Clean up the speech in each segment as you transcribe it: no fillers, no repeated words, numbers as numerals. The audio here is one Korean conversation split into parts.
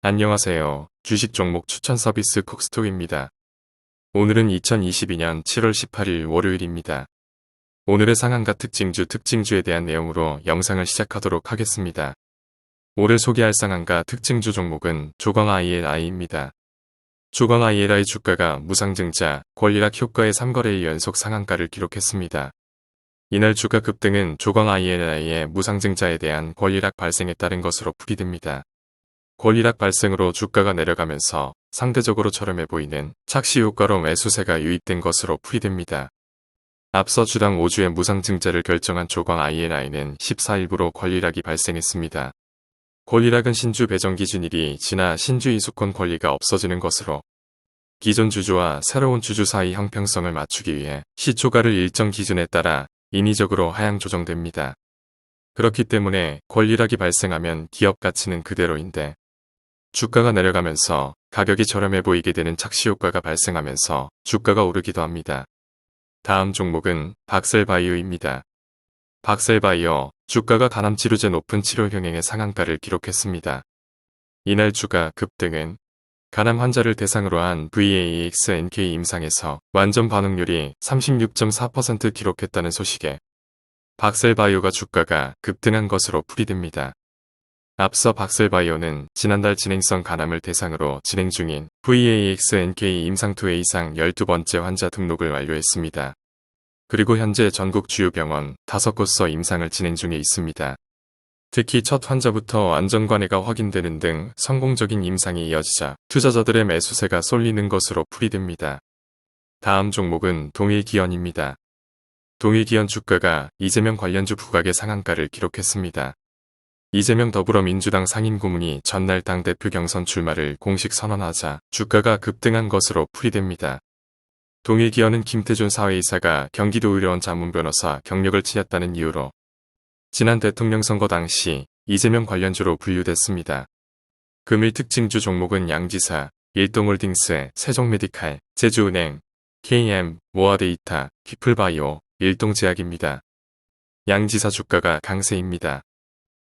안녕하세요. 주식 종목 추천 서비스 콕스톡입니다. 오늘은 2022년 7월 18일 월요일입니다. 오늘의 상한가 특징주에 대한 내용으로 영상을 시작하도록 하겠습니다. 오늘 소개할 상한가 특징주 종목은 조광 ILI입니다. 조광 ILI 주가가 무상증자, 권리락 효과의 3거래일 연속 상한가를 기록했습니다. 이날 주가 급등은 조광 ILI의 무상증자에 대한 권리락 발생에 따른 것으로 풀이됩니다. 권리락 발생으로 주가가 내려가면서 상대적으로 저렴해 보이는 착시 효과로 매수세가 유입된 것으로 풀이됩니다. 앞서 주당 5주의 무상증자를 결정한 조광 ILI는 14일부로 권리락이 발생했습니다. 권리락은 신주 배정 기준일이 지나 신주 이수권 권리가 없어지는 것으로 기존 주주와 새로운 주주 사이 형평성을 맞추기 위해 시초가를 일정 기준에 따라 인위적으로 하향 조정됩니다. 그렇기 때문에 권리락이 발생하면 기업 가치는 그대로인데 주가가 내려가면서 가격이 저렴해 보이게 되는 착시 효과가 발생하면서 주가가 오르기도 합니다. 다음 종목은 박셀바이오입니다. 박셀바이오, 주가가 간암치료제 높은 치료 병행의 상한가를 기록했습니다. 이날 주가 급등은 간암 환자를 대상으로 한 VAX-NK 임상에서 완전 반응률이 36.4% 기록했다는 소식에 박셀바이오가 주가가 급등한 것으로 풀이됩니다. 앞서 박셀바이오는 지난달 진행성 간암을 대상으로 진행 중인 VAX-NK 임상2회 이상 12번째 환자 등록을 완료했습니다. 그리고 현재 전국 주요 병원 5곳서 임상을 진행 중에 있습니다. 특히 첫 환자부터 안전관해가 확인되는 등 성공적인 임상이 이어지자 투자자들의 매수세가 쏠리는 것으로 풀이됩니다. 다음 종목은 동일기현입니다. 동일기현 주가가 이재명 관련주 부각의 상한가를 기록했습니다. 이재명 더불어민주당 상임고문이 전날 당대표 경선 출마를 공식 선언하자 주가가 급등한 것으로 풀이됩니다. 동일기현은 김태준 사회이사가 경기도의료원 자문변호사 경력을 치렀다는 이유로 지난 대통령 선거 당시 이재명 관련주로 분류됐습니다. 금일 특징주 종목은 양지사, 일동홀딩스, 세종메디칼, 제주은행, KM, 모아데이터, 퀴플바이오, 일동제약입니다. 양지사 주가가 강세입니다.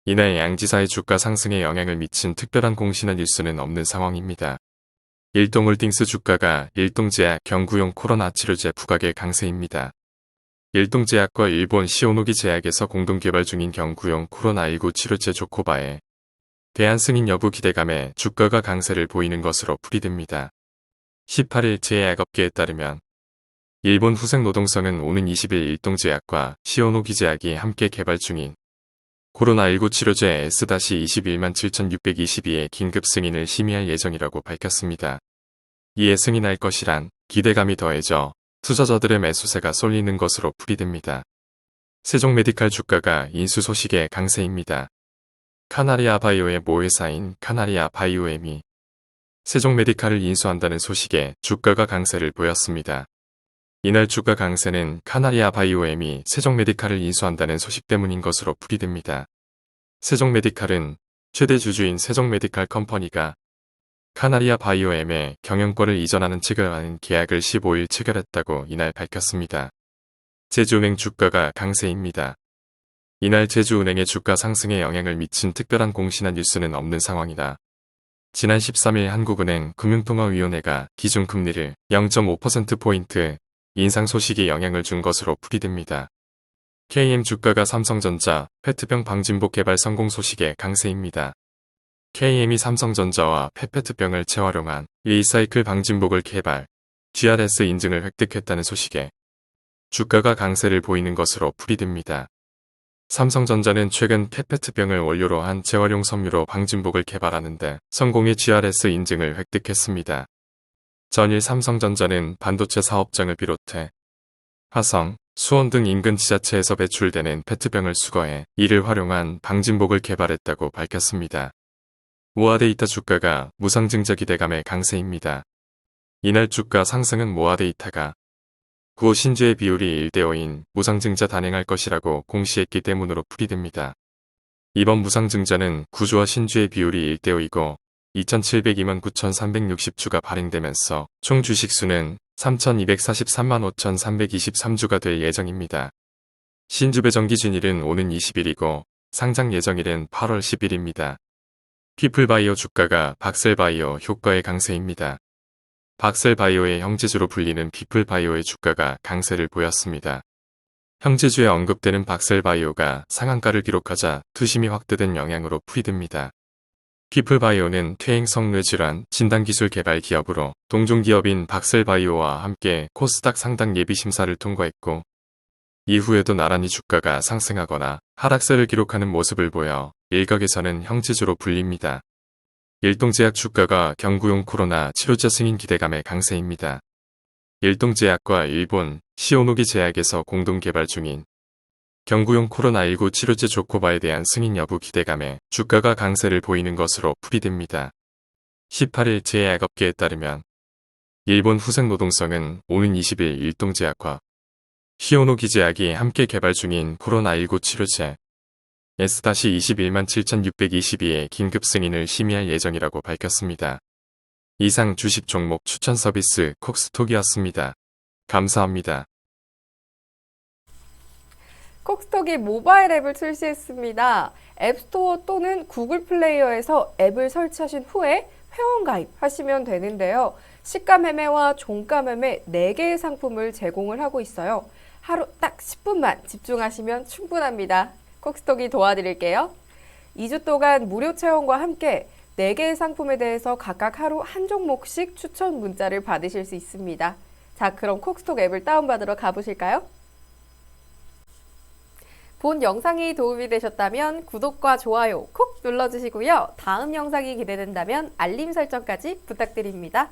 이날 양지사의 주가 상승에 영향을 미친 특별한 공신한 뉴스는 없는 상황입니다. 일동홀딩스 주가가 일동제약 경구용 코로나 치료제 부각의 강세입니다. 일동제약과 일본 시오노기 제약에서 공동 개발 중인 경구용 코로나19 치료제 조코바에 대한 승인 여부 기대감에 주가가 강세를 보이는 것으로 풀이됩니다. 18일 제약업계에 따르면 일본 후생노동성은 오는 20일 일동제약과 시오노기 제약이 함께 개발 중인 코로나19 치료제 S-21만 7,622의 긴급 승인을 심의할 예정이라고 밝혔습니다. 이에 승인할 것이란 기대감이 더해져 투자자들의 매수세가 쏠리는 것으로 풀이됩니다. 세종메디칼 주가가 인수 소식에 강세입니다. 카나리아 바이오의 모회사인 카나리아 바이오엠이 세종메디칼을 인수한다는 소식에 주가가 강세를 보였습니다. 이날 주가 강세는 카나리아 바이오엠이 세종메디칼을 인수한다는 소식 때문인 것으로 풀이됩니다. 세종메디칼은 최대 주주인 세종메디칼 컴퍼니가 카나리아 바이오엠의 경영권을 이전하는 체결하는 계약을 15일 체결했다고 이날 밝혔습니다. 제주은행 주가가 강세입니다. 이날 제주은행의 주가 상승에 영향을 미친 특별한 공신한 뉴스는 없는 상황이다. 지난 13일 한국은행 금융통화위원회가 기준금리를 0.5%포인트 인상 소식이 영향을 준 것으로 풀이됩니다. KM 주가가 삼성전자 페트병 방진복 개발 성공 소식에 강세입니다. KM이 삼성전자와 페페트병을 재활용한 리사이클 방진복을 개발, GRS 인증을 획득했다는 소식에 주가가 강세를 보이는 것으로 풀이됩니다. 삼성전자는 최근 페페트병을 원료로 한 재활용 섬유로 방진복을 개발하는데 성공의 GRS 인증을 획득했습니다. 전일 삼성전자는 반도체 사업장을 비롯해 화성, 수원 등 인근 지자체에서 배출되는 페트병을 수거해 이를 활용한 방진복을 개발했다고 밝혔습니다. 모아데이터 주가가 무상증자 기대감의 강세입니다. 이날 주가 상승은 모아데이터가 구호 신주의 비율이 1대5인 무상증자 단행할 것이라고 공시했기 때문으로 풀이됩니다. 이번 무상증자는 구주와 신주의 비율이 1대5이고 2,702만 9,360주가 발행되면서 총 주식수는 3,243만 5,323주가 될 예정입니다. 신주 배정 기준일은 오는 20일이고 상장 예정일은 8월 10일입니다. 피플바이오 주가가 박셀바이오 효과의 강세입니다. 박셀바이오의 형제주로 불리는 피플바이오의 주가가 강세를 보였습니다. 형제주에 언급되는 박셀바이오가 상한가를 기록하자 투심이 확대된 영향으로 풀이됩니다. 피플바이오는 퇴행성 뇌질환 진단기술 개발 기업으로 동종기업인 박셀바이오와 함께 코스닥 상당 예비심사를 통과했고 이후에도 나란히 주가가 상승하거나 하락세를 기록하는 모습을 보여 일각에서는 형제주로 불립니다. 일동제약 주가가 경구용 코로나 치료제 승인 기대감의 강세입니다. 일동제약과 일본 시오노기 제약에서 공동 개발 중인 경구용 코로나19 치료제 조코바에 대한 승인 여부 기대감에 주가가 강세를 보이는 것으로 풀이됩니다. 18일 제약업계에 따르면 일본 후생노동성은 오는 20일 일동제약과 시오노기 제약이 함께 개발 중인 코로나19 치료제 S-217,622의 긴급 승인을 심의할 예정이라고 밝혔습니다. 이상 주식 종목 추천 서비스 콕스톡이었습니다. 감사합니다. 콕스톡이 모바일 앱을 출시했습니다. 앱스토어 또는 구글 플레이어에서 앱을 설치하신 후에 회원 가입하시면 되는데요. 시가 매매와 종가 매매 4개의 상품을 제공을 하고 있어요. 하루 딱 10분만 집중하시면 충분합니다. 콕스톡이 도와드릴게요. 2주 동안 무료 체험과 함께 4개의 상품에 대해서 각각 하루 한 종목씩 추천 문자를 받으실 수 있습니다. 자, 그럼 콕스톡 앱을 다운받으러 가보실까요? 본 영상이 도움이 되셨다면 구독과 좋아요 콕 눌러주시고요. 다음 영상이 기대된다면 알림 설정까지 부탁드립니다.